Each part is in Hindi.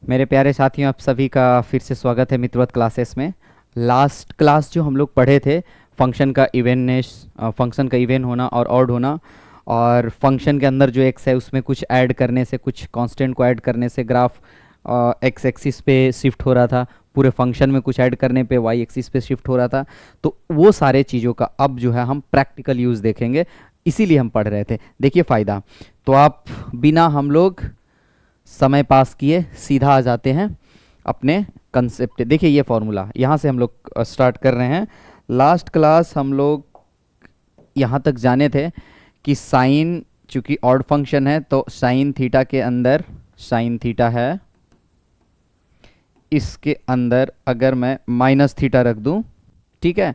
मेरे प्यारे साथियों, आप सभी का फिर से स्वागत है मित्रवत क्लासेस में। लास्ट क्लास जो हम लोग पढ़े थे, फंक्शन का इवेंटनेस, फंक्शन का इवेंट होना और ऑड होना, और फंक्शन के अंदर जो एक्स है उसमें कुछ ऐड करने से, कुछ कांस्टेंट को ऐड करने से ग्राफ एक्स एक्सिस पे शिफ्ट हो रहा था, पूरे फंक्शन में कुछ ऐड करने पे वाई एक्सिस पे शिफ्ट हो रहा था। तो वो सारे चीज़ों का अब जो है हम प्रैक्टिकल यूज़ देखेंगे, इसीलिए हम पढ़ रहे थे। देखिए फ़ायदा, तो आप बिना हम लोग समय पास किए सीधा आ जाते हैं अपने कंसेप्ट। देखिए ये फॉर्मूला यहाँ से हम लोग स्टार्ट कर रहे हैं। लास्ट क्लास हम लोग यहाँ तक जाने थे कि साइन, चूंकि ऑड फंक्शन है तो साइन थीटा के अंदर साइन थीटा है, इसके अंदर अगर मैं माइनस थीटा रख दूं, ठीक है,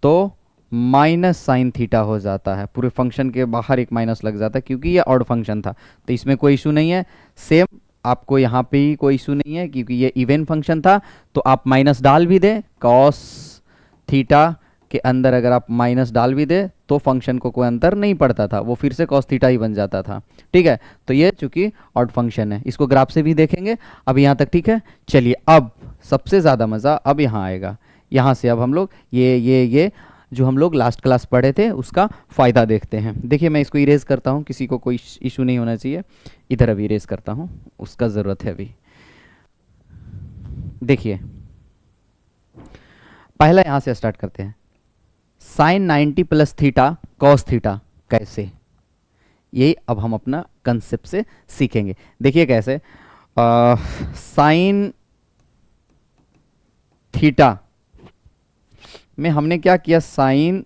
तो माइनस साइन थीटा हो जाता है। पूरे फंक्शन के बाहर एक माइनस लग जाता है क्योंकि ये ऑड फंक्शन था, तो इसमें कोई इशू नहीं है। सेम आपको यहाँ पे ही कोई इशू नहीं है क्योंकि ये इवन फंक्शन था, तो आप माइनस डाल भी दें, कॉस थीटा के अंदर अगर आप माइनस डाल भी दे तो फंक्शन को कोई अंतर नहीं पड़ता था, वो फिर से कॉस थीटा ही बन जाता था। ठीक है, तो ये चूंकि ऑड फंक्शन है, इसको ग्राफ से भी देखेंगे। अब यहाँ तक ठीक है। चलिए अब सबसे ज़्यादा मज़ा अब यहाँ आएगा। यहाँ से अब हम लोग ये जो हम लोग लास्ट क्लास पढ़े थे उसका फ़ायदा देखते हैं। देखिए मैं इसको इरेज करता हूँ, किसी को कोई इशू नहीं होना चाहिए। इधर अभी इरेज करता हूँ, उसका ज़रूरत है अभी। देखिए पहला यहाँ से स्टार्ट करते हैं। Sine 90 plus theta cos theta कैसे, ये अब हम अपना कंसेप्ट से सीखेंगे। देखिए कैसे, साइन थीटा में हमने क्या किया, साइन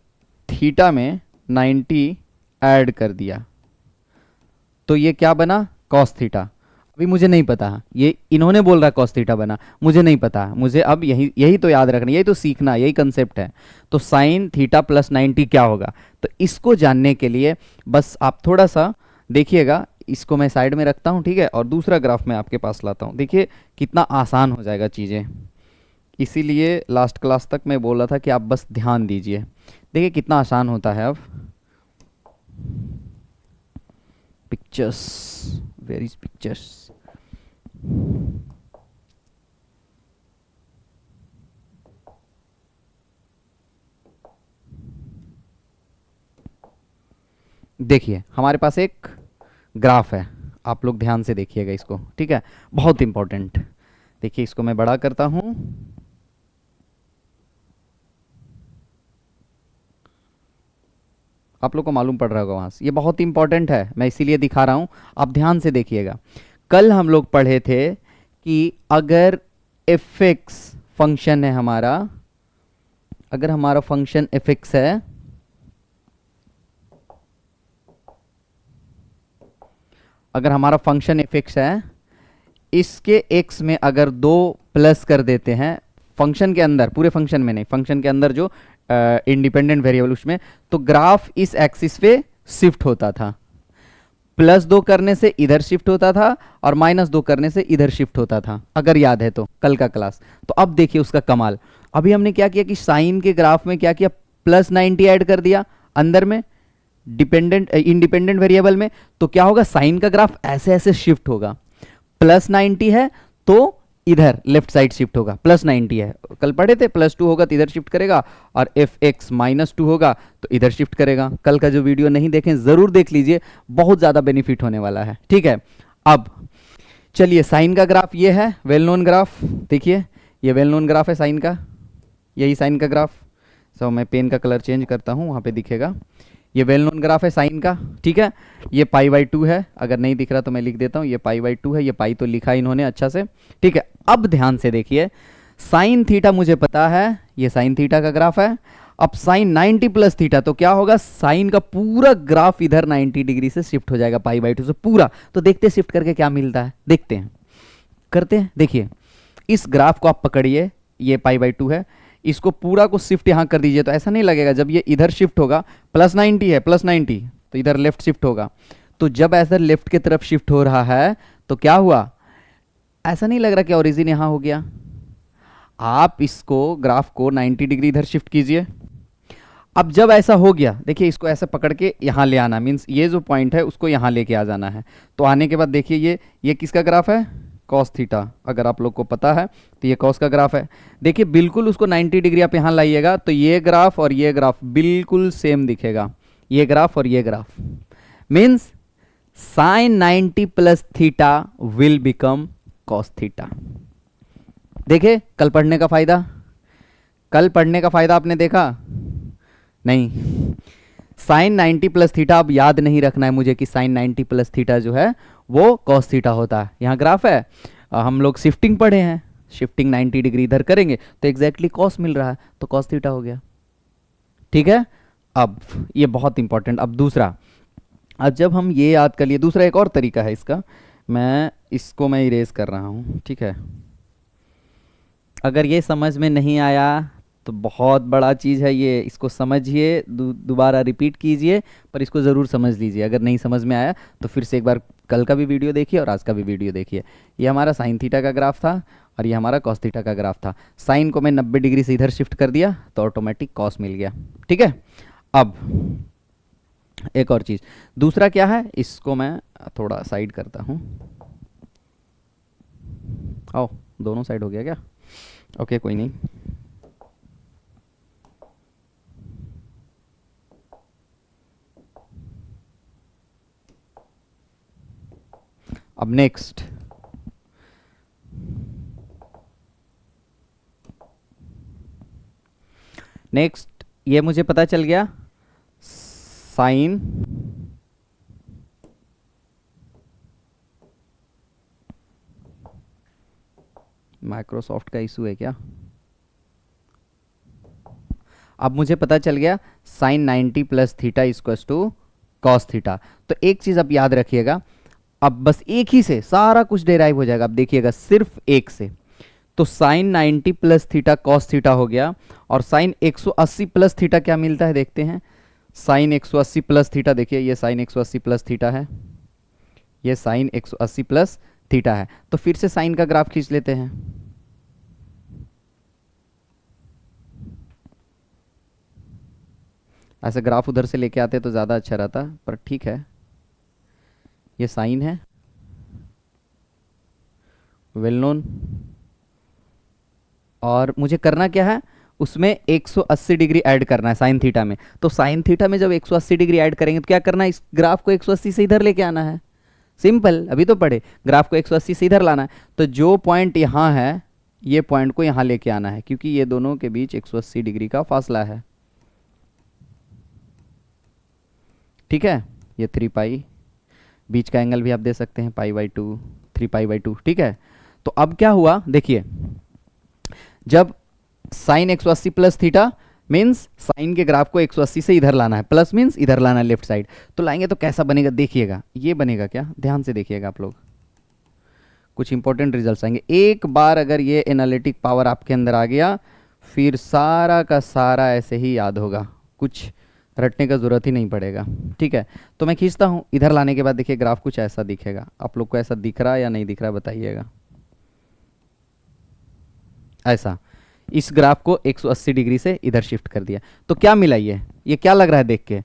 थीटा में 90 ऐड कर दिया, तो ये क्या बना, कॉस थीटा। अभी मुझे नहीं पता, ये इन्होंने बोल रहा है कॉस थीटा बना, मुझे नहीं पता। मुझे अब यही तो याद रखना, यही तो सीखना, यही कंसेप्ट है। तो साइन थीटा प्लस 90 क्या होगा, तो इसको जानने के लिए बस आप थोड़ा सा देखिएगा। इसको मैं साइड में रखता हूँ, ठीक है, और दूसरा ग्राफ मैं आपके पास लाता हूँ। देखिए कितना आसान हो जाएगा चीज़ें, इसीलिए लास्ट क्लास तक मैं बोला था कि आप बस ध्यान दीजिए। देखिए कितना आसान होता है। अब पिक्चर्स, वेयर इज पिक्चर्स, देखिए हमारे पास एक ग्राफ है, आप लोग ध्यान से देखिएगा इसको, ठीक है, बहुत इंपॉर्टेंट। देखिए इसको मैं बड़ा करता हूं, आप लोग को मालूम पड़ रहा होगा वहां से, ये बहुत इंपॉर्टेंट है, मैं इसीलिए दिखा रहा हूं, आप ध्यान से देखिएगा। कल हम लोग पढ़े थे कि अगर एफ एक्स फंक्शन है हमारा, अगर हमारा फंक्शन एफ एक्स है, अगर हमारा फंक्शन एफ एक्स है, इसके एक्स में अगर 2 प्लस कर देते हैं फंक्शन के अंदर, पूरे फंक्शन में नहीं, फंक्शन के अंदर जो इंडिपेंडेंट वेरिएबल उसमें, तो ग्राफ इस एक्सिस पे शिफ्ट होता था। +2 करने से इधर शिफ्ट होता था और -2 करने से इधर शिफ्ट होता था, अगर याद है तो कल का क्लास। तो अब देखिए उसका कमाल। अभी हमने क्या किया कि साइन के ग्राफ में क्या किया, +90 ऐड कर दिया अंदर में, इंडिपेंडेंट वेरिएबल में। तो क्या होगा, साइन का ग्राफ ऐसे ऐसे शिफ्ट होगा। +90 है तो इधर लेफ्ट साइड शिफ्ट होगा, +90 है, कल पढ़े थे, +2 होगा तो इधर शिफ्ट करेगा, और एफ एक्स -2 होगा तो इधर शिफ्ट करेगा। कल का जो वीडियो नहीं देखें जरूर देख लीजिए, बहुत ज्यादा बेनिफिट होने वाला है, ठीक है। अब चलिए साइन का ग्राफ ये है, वेल नोन ग्राफ। देखिए ये वेल नोन ग्राफ है साइन का, यही साइन का ग्राफ। सो मैं पेन का कलर चेंज करता हूँ, वहां पे दिखेगा। ये वेल नोन ग्राफ है साइन का, ठीक है। ये π/2 है, अगर नहीं दिख रहा तो मैं लिख देता हूँ, ये π/2 है, ये पाई तो लिखा इन्होंने अच्छा से, ठीक है। अब ध्यान से देखिए, साइन थीटा मुझे पता है, ये साइन थीटा का ग्राफ है। अब साइन 90 प्लस थीटा, तो क्या होगा, साइन का पूरा ग्राफ इधर 90 डिग्री से शिफ्ट हो जाएगा π/2 से पूरा। तो देखते शिफ्ट करके क्या मिलता है, देखते हैं, करते हैं। देखिए इस ग्राफ को आप पकड़िए, ये π/2 है, इसको पूरा को शिफ्ट यहां कर दीजिए, तो ऐसा नहीं लगेगा। जब ये इधर शिफ्ट होगा, +90 है, +90 तो इधर लेफ्ट शिफ्ट होगा। तो जब ऐसा लेफ्ट की तरफ शिफ्ट हो रहा है तो क्या हुआ, ऐसा नहीं लग रहा कि ओरिजिन यहां हो गया। आप इसको ग्राफ को 90 डिग्री इधर शिफ्ट कीजिए। अब जब ऐसा हो गया, देखिए इसको ऐसे पकड़ के यहां ले आना, मीन्स ये जो पॉइंट है उसको यहां लेके आ जाना है। तो आने के बाद देखिए ये किसका ग्राफ है, कॉस थीटा, अगर आप लोग को पता है तो ये कॉस का ग्राफ है। देखिए बिल्कुल उसको 90 डिग्री आप यहाँ लाइएगा तो ये ग्राफ और ये ग्राफ बिल्कुल सेम दिखेगा, ये ग्राफ और ये graph. Means sign 90 plus theta will become cos theta. देखिए कल पढ़ने का फायदा, कल पढ़ने का फायदा आपने देखा नहीं? साइन 90 प्लस थीटा अब याद नहीं रखना है मुझे कि साइन 90 प्लस थीटा जो है वो कॉस थीटा होता है। यहाँ ग्राफ है, हम लोग शिफ्टिंग पढ़े हैं, शिफ्टिंग 90 डिग्री इधर करेंगे तो एग्जैक्टली कॉस मिल रहा है, तो कॉस थीटा हो गया। ठीक है, अब ये बहुत इंपॉर्टेंट। अब दूसरा, अब जब हम ये याद कर लिए, दूसरा एक और तरीका है इसका, मैं इरेज कर रहा हूँ। ठीक है, अगर ये समझ में नहीं आया तो बहुत बड़ा चीज़ है ये, इसको समझिए, दोबारा रिपीट कीजिए, पर इसको ज़रूर समझ लीजिए। अगर नहीं समझ में आया तो फिर से एक बार कल का भी वीडियो देखिए और आज का भी वीडियो देखिए। ये हमारा साइन थीटा का ग्राफ था और ये हमारा कॉस थीटा का ग्राफ था। साइन को मैं 90 डिग्री से इधर शिफ्ट कर दिया तो ऑटोमेटिक कॉस मिल गया। ठीक है, अब एक और चीज़, दूसरा क्या है, इसको मैं थोड़ा साइड करता हूँ। आओ, दोनों साइड हो गया क्या? ओके, कोई नहीं। अब नेक्स्ट, ये मुझे पता चल गया साइन माइक्रोसॉफ्ट का इशू है क्या? अब मुझे पता चल गया sine 90 plus theta equals to cos theta. तो एक चीज आप याद रखिएगा, अब बस एक ही से सारा कुछ डेराइव हो जाएगा। अब देखिएगा सिर्फ एक से, तो sine 90 plus theta cos theta हो गया, और साइन 180 प्लस थीटा क्या मिलता है देखते हैं। साइन 180 प्लस थीटा, देखिए ये साइन 180 प्लस थीटा है, ये साइन 180 प्लस थीटा है। तो फिर से साइन का ग्राफ खींच लेते हैं। ऐसे ग्राफ उधर से लेके आते तो ज़्यादा अच्छा रहता, पर ठीक है। ये साइन है, वेल नोन, और मुझे करना क्या है, उसमें 180 डिग्री ऐड करना है साइन थीटा में। तो साइन थीटा में जब 180 डिग्री ऐड करेंगे तो क्या करना है, इस ग्राफ को 180 से इधर लेके आना है। सिंपल, अभी तो पढ़े, ग्राफ को 180 से इधर लाना है। तो जो पॉइंट यहाँ है, ये पॉइंट को यहाँ लेके आना है, क्योंकि ये दोनों के बीच 180 डिग्री का फासला है। ठीक है, ये 3 पाई, बीच का एंगल भी आप दे सकते हैं π/2, 3π/2। ठीक है, तो अब क्या हुआ देखिए, जब sine 180 plus theta means sine के ग्राफ को 180 से इधर लाना है, प्लस मीन्स इधर लाना है लेफ्ट साइड, तो लाएंगे तो कैसा बनेगा देखिएगा। ये बनेगा क्या, ध्यान से देखिएगा आप लोग, कुछ इंपॉर्टेंट रिजल्ट्स आएंगे। एक बार अगर ये एनालिटिक पावर आपके अंदर आ गया, फिर सारा का सारा ऐसे ही याद होगा, कुछ रटने का जरूरत ही नहीं पड़ेगा। ठीक है, तो मैं खींचता हूँ, इधर लाने के बाद देखिए ग्राफ कुछ ऐसा दिखेगा। आप लोग को ऐसा दिख रहा है या नहीं दिख रहा बताइएगा। ऐसा, इस ग्राफ को 180 डिग्री से इधर शिफ्ट कर दिया, तो क्या मिला, ये क्या लग रहा है देख के,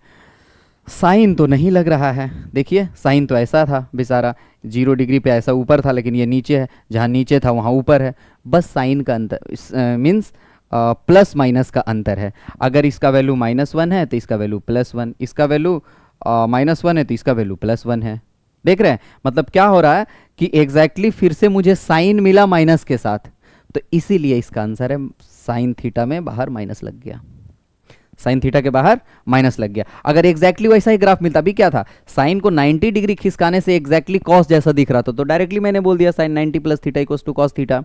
साइन तो नहीं लग रहा है। देखिए साइन तो ऐसा था बेचारा, 0 डिग्री पे ऐसा ऊपर था, लेकिन ये नीचे है, जहाँ नीचे था वहाँ ऊपर है। बस साइन का अंतर मीन्स प्लस माइनस का अंतर है। अगर इसका वैल्यू -1 है तो इसका वैल्यू +1, इसका वैल्यू -1 है तो इसका वैल्यू +1 है। देख रहे हैं, मतलब क्या हो रहा है कि एग्जैक्टली फिर से मुझे साइन मिला माइनस के साथ, तो इसीलिए इसका आंसर है साइन थीटा में बाहर माइनस लग गया, साइन थीटा के बाहर माइनस लग गया। अगर एग्जैक्टली वैसा ही ग्राफ मिलता, अभी क्या था, साइन को 90 डिग्री खिसकाने से एग्जैक्टली कॉस जैसा दिख रहा था, तो डायरेक्टली मैंने बोल दिया sine 90 plus theta equals to cos theta.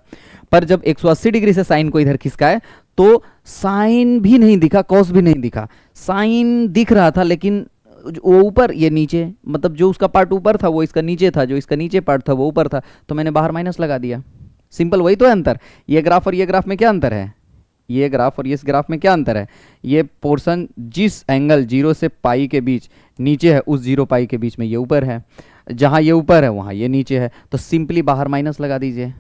पर जब 180 डिग्री से साइन को इधर खिसकाए तो साइन भी नहीं दिखा, कॉस भी नहीं दिखा, साइन दिख रहा था लेकिन वो ऊपर ये नीचे, मतलब जो उसका पार्ट ऊपर था वो इसका नीचे था, जो इसका नीचे पार्ट था वो ऊपर था, तो मैंने बाहर माइनस लगा दिया। सिंपल, वही तो है अंतर। ये ग्राफ और ये ग्राफ में क्या अंतर है, ये ग्राफ और इस ग्राफ में क्या अंतर है, ये पोर्शन जिस एंगल 0 से पाई के बीच नीचे है, उस 0 पाई के बीच में ये ऊपर है, जहां ये ऊपर है वहां ये नीचे है, तो सिंपली बाहर माइनस लगा दीजिए।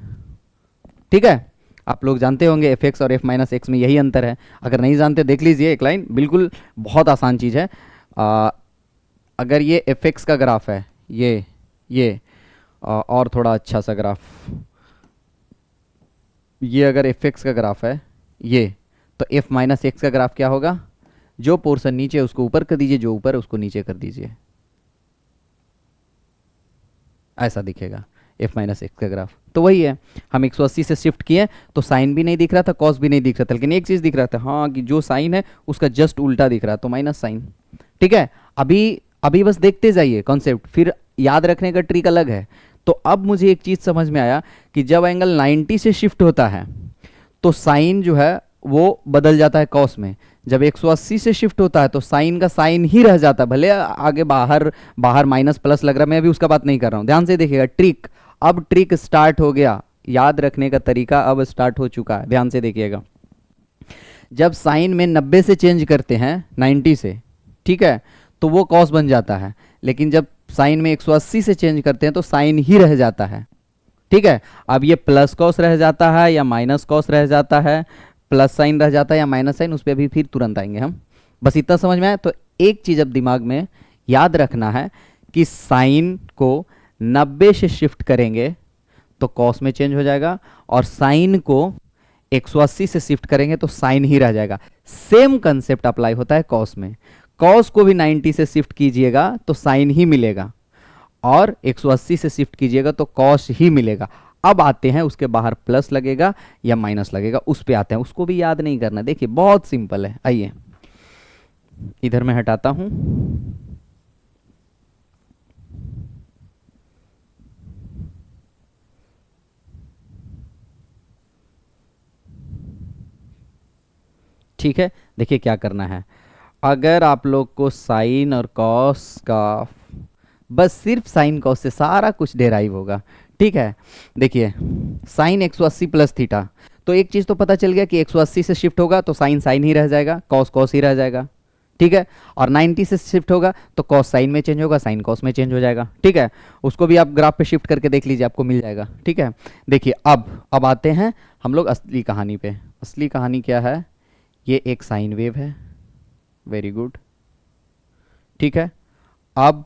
ठीक है, आप लोग जानते होंगे f(x) और f(-x) में यही अंतर है। अगर नहीं जानते देख लीजिए एक लाइन, बिल्कुल बहुत आसान चीज़ है। अगर ये f(x) का ग्राफ है, ये और थोड़ा अच्छा सा ग्राफ, ये अगर एफ एक्स का ग्राफ है ये, तो एफ माइनस एक्स का ग्राफ क्या होगा, जो पोर्शन नीचे है उसको ऊपर कर दीजिए, जो ऊपर है उसको नीचे कर दीजिए, ऐसा दिखेगा एफ माइनस एक्स का ग्राफ। तो वही है, हम 180 से शिफ्ट किए तो साइन भी नहीं दिख रहा था, कॉस भी नहीं दिख रहा था, लेकिन एक चीज़ दिख रहा था, हाँ, कि जो साइन है उसका जस्ट उल्टा दिख रहा, तो माइनस साइन। ठीक है, अभी अभी बस देखते जाइए कॉन्सेप्ट, फिर याद रखने का ट्रिक अलग है। तो अब मुझे एक चीज़ समझ में आया कि जब एंगल 90 से शिफ्ट होता है तो साइन जो है वो बदल जाता है कॉस में, जब 180 से शिफ्ट होता है तो साइन का साइन ही रह जाता है, भले आगे बाहर बाहर माइनस प्लस लग रहा है, मैं अभी उसका बात नहीं कर रहा हूं, ध्यान से देखिएगा ट्रिक, अब ट्रिक स्टार्ट हो गया, याद रखने का तरीका अब स्टार्ट हो चुका है, ध्यान से देखिएगा। जब साइन में 90 से चेंज करते हैं 90 से, ठीक है, तो वो कॉस बन जाता है, लेकिन जब साइन में 180 से चेंज करते हैं तो साइन ही रह जाता है। ठीक है, अब ये प्लस कॉस रह जाता है या माइनस कॉस रह जाता है, प्लस साइन रह जाता है या माइनस साइन, उस पर अभी फिर तुरंत आएंगे हम, बस इतना समझ में आया। तो एक चीज़ अब दिमाग में याद रखना है कि साइन को 90 से शिफ्ट करेंगे तो कॉस में चेंज हो जाएगा, और साइन को 180 से शिफ्ट करेंगे तो साइन ही रह जाएगा। सेम कंसेप्ट अप्लाई होता है कॉस में, कॉस को भी 90 से शिफ्ट कीजिएगा तो साइन ही मिलेगा, और 180 से शिफ्ट कीजिएगा तो कॉस ही मिलेगा। अब आते हैं उसके बाहर प्लस लगेगा या माइनस लगेगा, उस पे आते हैं, उसको भी याद नहीं करना, देखिए बहुत सिंपल है। आइए इधर मैं हटाता हूं, ठीक है, देखिए क्या करना है, अगर आप लोग को साइन और कॉस का, बस सिर्फ साइन कॉस से सारा कुछ डेराइव होगा। ठीक है, देखिए साइन 180 प्लस थीटा, तो एक चीज़ तो पता चल गया कि 180 से शिफ्ट होगा तो साइन साइन ही रह जाएगा, कॉस कॉस ही रह जाएगा। ठीक है, और 90 से शिफ्ट होगा तो कॉस साइन में चेंज होगा, साइन कॉस में चेंज हो जाएगा। ठीक है, उसको भी आप ग्राफ पे शिफ्ट करके देख लीजिए, आपको मिल जाएगा। ठीक है, देखिए अब आते हैं हम लोग असली कहानी पे। असली कहानी क्या है, ये एक साइन वेव है, वेरी गुड। ठीक है, अब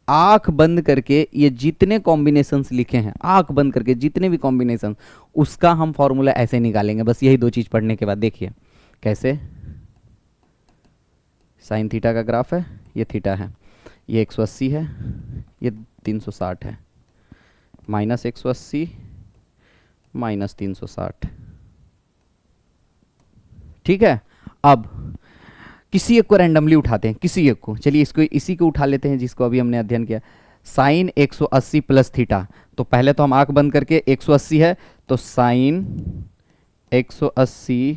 आंख बंद करके ये जितने कॉम्बिनेशंस लिखे हैं, आंख बंद करके जितने भी कॉम्बिनेशन, उसका हम फॉर्मूला ऐसे निकालेंगे, बस यही दो चीज पढ़ने के बाद। देखिए कैसे, साइन थीटा का ग्राफ है, ये थीटा है, ये 180 है, ये 360 है, माइनस 180 माइनस 360। ठीक है, अब किसी एक को रैंडमली उठाते हैं, किसी एक को, चलिए इसको इसी को उठा लेते हैं जिसको अभी हमने अध्ययन किया, साइन 180 प्लस थीटा। तो पहले तो हम आंख बंद करके, 180 है तो साइन 180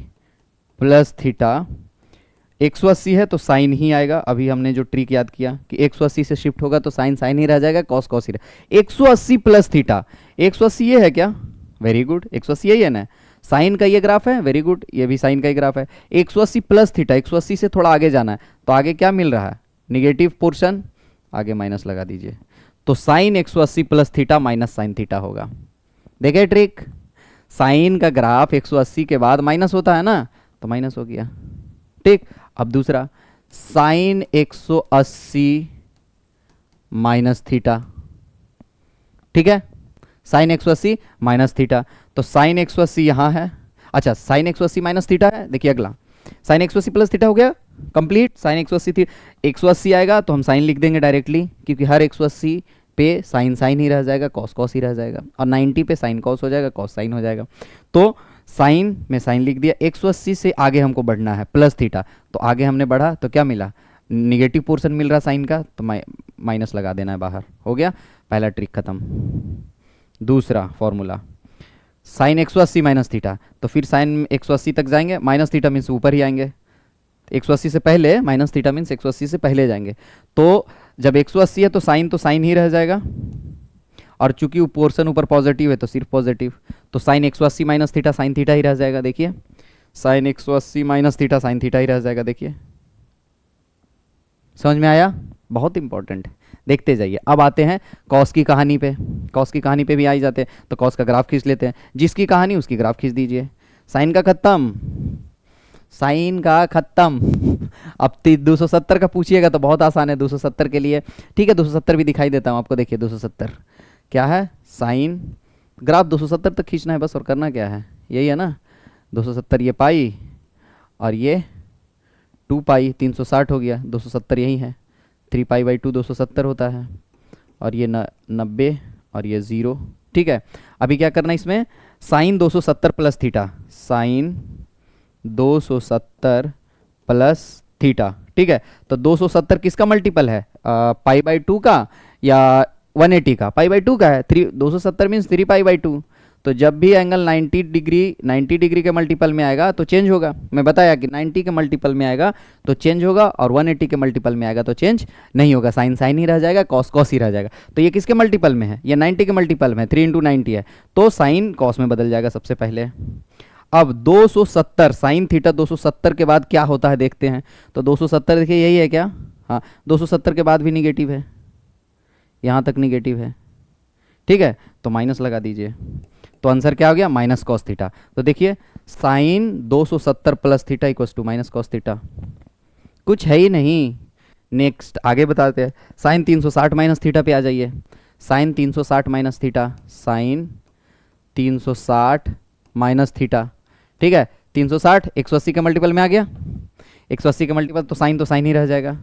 प्लस थीटा, 180 है तो साइन ही आएगा, अभी हमने जो ट्रिक याद किया कि 180 से शिफ्ट होगा तो साइन साइन ही रह जाएगा, कॉस कॉस ही रह। 180 प्लस थीटा, 180 ये है क्या, वेरी गुड, 180 यही है ना, साइन का ये ग्राफ है, वेरी गुड, ये भी साइन का ही ग्राफ है। 180 प्लस थीटा, 180 से थोड़ा आगे जाना है, तो आगे क्या मिल रहा है, निगेटिव पोर्शन, आगे माइनस लगा दीजिए, तो sine 180 plus theta minus sine theta होगा। देखे ट्रिक, साइन का ग्राफ 180 के बाद माइनस होता है ना, तो माइनस हो गया। ठीक, अब दूसरा, साइन 180 माइनस थीटा। ठीक है, साइन 180 माइनस थीटा, तो साइन 180 यहाँ है, अच्छा साइन 180 माइनस थीटा है। देखिए अगला, साइन 180 प्लस थीटा हो गया कंप्लीट, साइन 180 थी, 180 आएगा तो हम साइन लिख देंगे डायरेक्टली, क्योंकि हर 180 पे साइन साइन ही रह जाएगा, कॉस कॉस ही रह जाएगा, और 90 पे साइन कॉस हो जाएगा, कॉस साइन हो जाएगा। तो साइन में साइन लिख दिया, 180 से आगे हमको बढ़ना है प्लस थीटा, तो आगे हमने बढ़ा तो क्या मिला, निगेटिव पोर्शन मिल रहा साइन का, तो माइनस लगा देना है बाहर, हो गया पहला ट्रिक खत्म। दूसरा फॉर्मूला, साइन 180 माइनस थीटा, तो फिर साइन 180 तक जाएंगे, माइनस थीटा मीन्स ऊपर ही आएंगे, 180 से पहले, माइनस थीटा मीन्स 180 से पहले जाएंगे, तो जब 180 है तो साइन ही रह जाएगा, और चूंकि वो पोर्शन ऊपर पॉजिटिव है तो सिर्फ पॉजिटिव, तो sine 180 minus theta sine theta ही रह जाएगा। देखिए sine 180 minus theta sine theta ही रह जाएगा। देखिए समझ में आया, बहुत इंपॉर्टेंट है, देखते जाइए। अब आते हैं कॉस की कहानी पे, कॉस की कहानी पे भी आ ही जाते हैं, तो कॉस का ग्राफ खींच लेते हैं, जिसकी कहानी उसकी ग्राफ खींच दीजिए। साइन का खत्म, साइन का खत्म। अब 270 का पूछिएगा तो बहुत आसान है 270 के लिए। ठीक है, 270 भी दिखाई देता हूँ आपको, देखिए 270 क्या है, साइन, ग्राफ 270 तक खींचना है बस, और करना क्या है, यही है ना, 270 ये पाई और ये 2 पाई, 360 हो गया, 270 यही है, 3 पाई बाई 2 270 होता है, और ये 90 और ये 0। ठीक है, अभी क्या करना है इसमें, sine 270 plus theta, sine 270 plus theta. ठीक है, तो 270 किसका मल्टीपल है, पाई बाई 2 का या 180 का, पाई बाई 2 का है, 270 मीन्स 3 पाई बाई 2। तो जब भी एंगल 90 डिग्री के मल्टीपल में आएगा तो चेंज होगा, मैं बताया कि 90 के मल्टीपल में आएगा तो चेंज होगा, और 180 के मल्टीपल में आएगा तो चेंज नहीं होगा, साइन साइन ही रह जाएगा, कॉस कॉस ही रह जाएगा। तो ये किसके मल्टीपल में है, ये 90 के मल्टीपल में, 3 × 90 है, तो साइन कॉस में बदल जाएगा सबसे पहले। अब 270 साइन थीटा 270 के बाद क्या होता है देखते हैं। तो 270 देखिए यही है क्या, हाँ 270 के बाद भी निगेटिव है, यहाँ तक निगेटिव है। ठीक है, तो माइनस लगा दीजिए, तो आंसर क्या हो गया, माइनस कॉस थीटा। तो देखिए sine 270 plus theta equals to minus cos theta, कुछ है ही नहीं। नेक्स्ट आगे बताते हैं, साइन 360 माइनस थीटा पे आ जाइए, sine 360 minus theta, sine 360 minus theta. ठीक है, 360 180 के मल्टीपल में आ गया, 180 के मल्टीपल तो साइन ही रह जाएगा।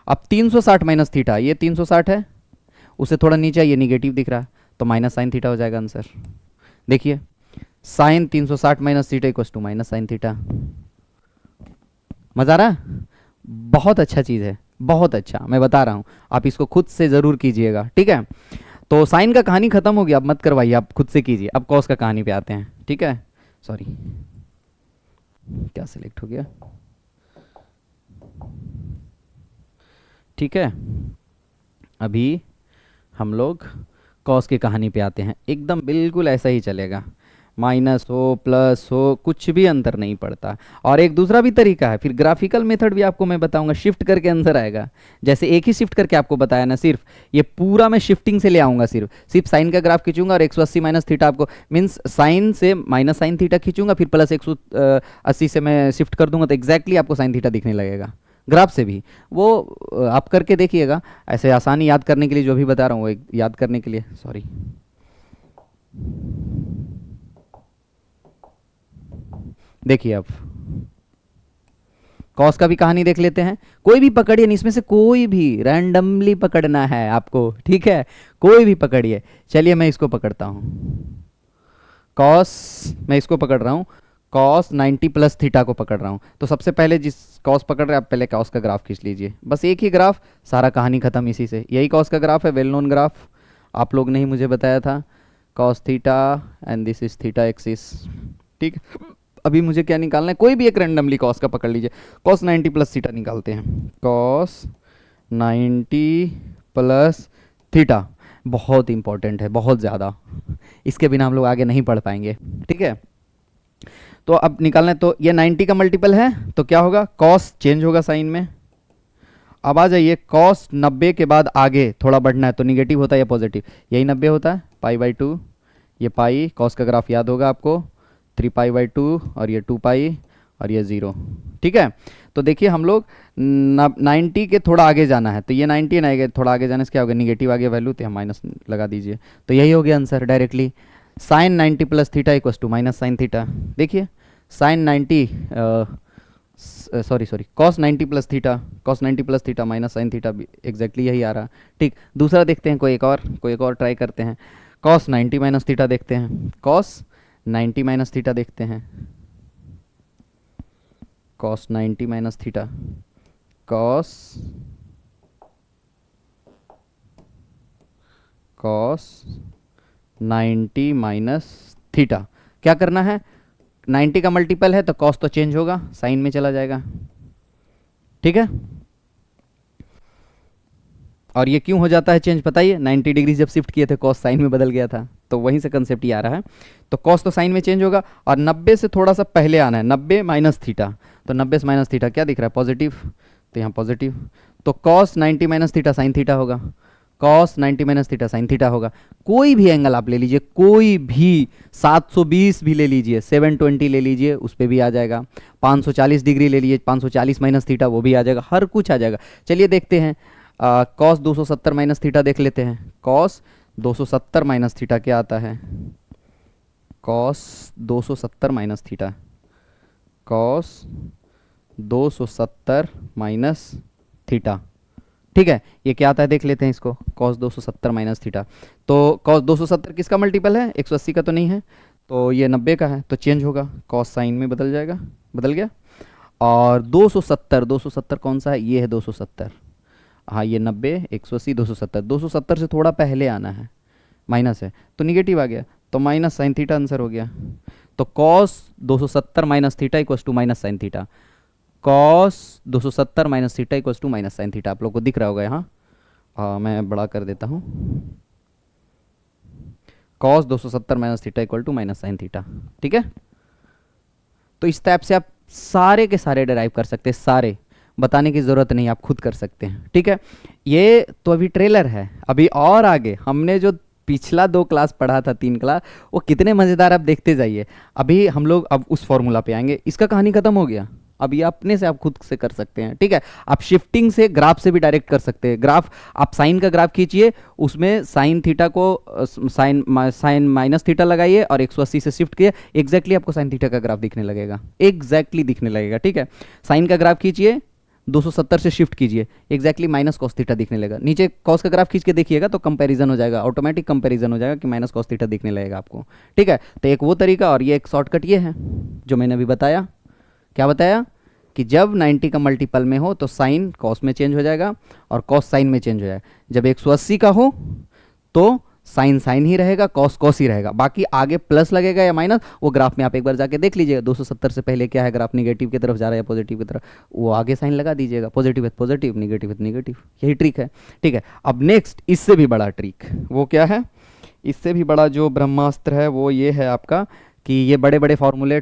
अब 360 माइनस थीटा, ये 360 है, उसे थोड़ा नीचे ये निगेटिव दिख रहा है, तो माइनस साइन थीटा हो जाएगा आंसर। देखिए sine 360 minus theta equals to minus sine theta. मजा आ रहा है, बहुत अच्छा चीज़ है, बहुत अच्छा, मैं बता रहा हूँ, आप इसको खुद से ज़रूर कीजिएगा। ठीक है, तो साइन का कहानी खत्म हो गया, अब मत करवाइए, आप खुद से कीजिए। अब कॉस का कहानी पे आते हैं। ठीक है, सॉरी क्या सिलेक्ट हो गया। ठीक है, अभी हम लोग कॉस की कहानी पे आते हैं, एकदम बिल्कुल ऐसा ही चलेगा, माइनस हो प्लस हो कुछ भी अंतर नहीं पड़ता। और एक दूसरा भी तरीका है, फिर ग्राफिकल मेथड भी आपको मैं बताऊंगा, शिफ्ट करके आंसर आएगा। जैसे एक ही शिफ्ट करके आपको बताया ना, सिर्फ ये पूरा मैं शिफ्टिंग से ले आऊंगा, सिर्फ साइन का ग्राफ खींचूंगा और 180 माइनस थीटा आपको, मीन्स साइन से माइनस साइन थीटा खींचूंगा, फिर प्लस 180 से मैं शिफ्ट कर दूंगा, तो एक्जैक्टली आपको साइन थीटा दिखने लगेगा ग्राफ से भी। वो आप करके देखिएगा, ऐसे आसानी याद करने के लिए जो भी बता रहा हूँ वो याद करने के लिए, सॉरी। देखिए अब कॉस का भी कहानी देख लेते हैं, कोई भी पकड़िए, इसमें से कोई भी रैंडमली पकड़ना है आपको। ठीक है, कोई भी पकड़िए। चलिए मैं इसको पकड़ता हूँ, कॉस, मैं इसको पकड़ रहा हूँ, कॉस 90 प्लस थीटा को पकड़ रहा हूँ। तो सबसे पहले जिस कॉस पकड़ रहे हैं आप, पहले कॉस का ग्राफ खींच लीजिए, बस एक ही ग्राफ, सारा कहानी खत्म इसी से। यही कॉस का ग्राफ है, वेल नोन ग्राफ, आप लोग ने ही मुझे बताया था, cos theta and this is theta axis. ठीक है, अभी मुझे क्या निकालना है, कोई भी एक रैंडमली कॉस का पकड़ लीजिए, कॉस 90 प्लस थीटा निकालते हैं, कॉस 90 प्लस थीटा, बहुत इंपॉर्टेंट है, बहुत ज़्यादा, इसके बिना हम लोग आगे नहीं पढ़ पाएंगे। ठीक है, तो अब निकालना है, तो ये 90 का मल्टीपल है, तो क्या होगा, कॉस चेंज होगा साइन में। अब आ जाइए, कॉस 90 के बाद आगे थोड़ा बढ़ना है, तो निगेटिव होता है या पॉजिटिव, यही 90 होता है, पाई बाई 2, ये पाई, कॉस का ग्राफ याद होगा आपको, 3 पाई बाई 2 और ये 2 पाई और ये 0। ठीक है, तो देखिए हम लोग 90 के थोड़ा आगे जाना है, तो ये 90 ना आएगा, थोड़ा आगे जाने से क्या होगा, निगेटिव आगे वैल्यू, तो हम माइनस लगा दीजिए, तो यही हो गया answer directly. Sine 90 plus theta equals to minus sine theta. देखिए sine 90 sorry cos 90 plus theta, cos 90 plus theta minus sine theta भी एग्जैक्टली यही आ रहा। ठीक, दूसरा देखते हैं, कोई एक और ट्राई करते हैं, कॉस 90 माइनस थीटा देखते हैं, कॉस 90 माइनस थीटा देखते हैं, cos 90 minus theta, cos 90 minus theta. क्या करना है, 90 का मल्टीपल है तो कॉस तो चेंज होगा, साइन में चला जाएगा। ठीक है, और ये क्यों हो जाता है चेंज बताइए, 90 डिग्री जब शिफ्ट किए थे कॉस साइन में बदल गया था, तो वहीं से कंसेप्ट ही आ रहा है। तो कॉस तो साइन में चेंज होगा, और 90 से थोड़ा सा पहले आना है, 90 माइनस थीटा, तो 90 से माइनस थीटा क्या दिख रहा है, पॉजिटिव, तो यहाँ पॉजिटिव, तो cos 90 minus theta sine theta होगा, cos 90 minus theta sine theta होगा। कोई भी एंगल आप ले लीजिए, कोई भी 720 भी ले लीजिए, 720 ले लीजिए, उस पर भी आ जाएगा, 540 डिग्री ले लीजिए, 540 माइनस थीटा वो भी आ जाएगा, हर कुछ आ जाएगा। चलिए देखते हैं, कॉस 270 माइनस थीटा देख लेते हैं, कॉस 270 माइनस थीटा क्या आता है, cos 270 minus theta, cos 270 minus theta. ठीक है, ये क्या आता है देख लेते हैं इसको, कॉस 270 माइनस थीटा। तो कॉस 270 किसका मल्टीपल है, 180 का तो नहीं है, तो ये 90 का है, तो चेंज होगा, कॉस साइन में बदल जाएगा, बदल गया। और 270 कौन सा है, ये है 270, हाँ ये 90 180 270, 270 से थोड़ा पहले आना है, माइनस है तो निगेटिव आ गया, तो माइनस साइन थीटा आंसर हो गया। तो cos 270 minus theta equals to minus sine theta, cos 270 minus theta equals to minus sine theta. आप लोग को दिख रहा होगा यहाँ, मैं बड़ा कर देता हूँ, cos 270 minus theta equal to minus sine theta. ठीक है, तो इस टाइप से आप सारे के सारे डिराइव कर सकते हैं, सारे बताने की ज़रूरत नहीं, आप खुद कर सकते हैं। ठीक है, ये तो अभी ट्रेलर है, अभी और आगे हमने जो पिछला 2 क्लास पढ़ा था, 3 क्लास, वो कितने मज़ेदार आप देखते जाइए। अभी हम लोग अब उस फॉर्मूला पे आएंगे, इसका कहानी ख़त्म हो गया, अब ये अपने से आप खुद से कर सकते हैं। ठीक है, आप शिफ्टिंग से ग्राफ से भी डायरेक्ट कर सकते हैं। ग्राफ आप साइन का ग्राफ खींचिए, उसमें साइन थीटा को साइन माइनस थीटा लगाइए और 180 से शिफ्ट किए, एग्जैक्टली आपको साइन थीटा का ग्राफ दिखने लगेगा, एग्जैक्टली दिखने लगेगा। ठीक है, साइन का ग्राफ खींचिए, 270 से शिफ्ट कीजिए, एग्जैक्टली माइनस कॉस थीटा दिखने लगेगा। नीचे कॉस का ग्राफ खींच के देखिएगा तो कंपैरिजन हो जाएगा, ऑटोमेटिक कंपैरिजन हो जाएगा कि माइनस कॉस थीटा दिखने लगेगा आपको। ठीक है, तो एक वो तरीका, और ये एक शॉर्टकट ये है जो मैंने अभी बताया। क्या बताया कि जब 90 का मल्टीपल में हो तो साइन कॉस में चेंज हो जाएगा और कॉस साइन में चेंज हो जाएगा। जब 180 का हो तो साइन साइन ही रहेगा, कॉस कॉस ही रहेगा, बाकी आगे प्लस लगेगा या माइनस, वो ग्राफ में आप एक बार जाके देख लीजिएगा 270 से पहले क्या है ग्राफ, निगेटिव की तरफ जा रहा है या पॉजिटिव की तरफ, वो आगे साइन लगा दीजिएगा, पॉजिटिव है पॉजिटिव, निगेटिव है निगेटिव, यही ट्रिक है। ठीक है, अब नेक्स्ट इससे भी बड़ा ट्रिक, वो क्या है, इससे भी बड़ा जो ब्रह्मास्त्र है वो ये है आपका कि ये बड़े बड़े फॉर्मूले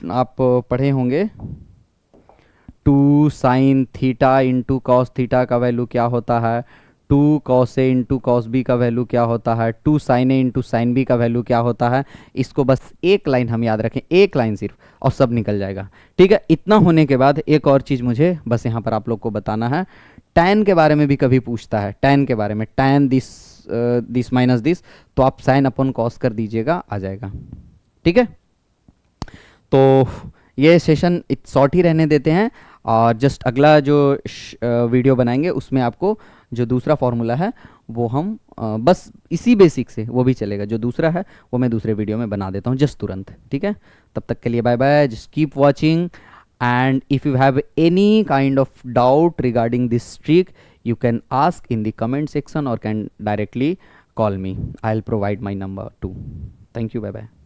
आप पढ़े होंगे, 2 sine theta into cos theta का वैल्यू क्या होता है, 2 cos A into cos B का वैल्यू क्या होता है, 2 साइन ए इंटू साइन बी का वैल्यू क्या होता है। इसको बस एक लाइन हम याद रखें, एक लाइन सिर्फ, और सब निकल जाएगा। ठीक है, इतना होने के बाद एक और चीज़ मुझे बस यहाँ पर आप लोग को बताना है, टैन के बारे में भी कभी पूछता है, टैन के बारे में, टैन दिस माइनस दिस, तो आप साइन अपॉन कॉस कर दीजिएगा, आ जाएगा। ठीक है, तो ये सेशन शॉर्ट ही रहने देते हैं, और जस्ट अगला जो वीडियो बनाएंगे उसमें आपको जो दूसरा फॉर्मूला है वो हम बस इसी बेसिक से वो भी चलेगा, जो दूसरा है वो मैं दूसरे वीडियो में बना देता हूँ जस्ट तुरंत। ठीक है, तब तक के लिए bye bye, just keep watching, and if you have any kind of doubt regarding this trick you can ask in the comment section or can directly call me. I'll provide my number too. Thank you, bye bye.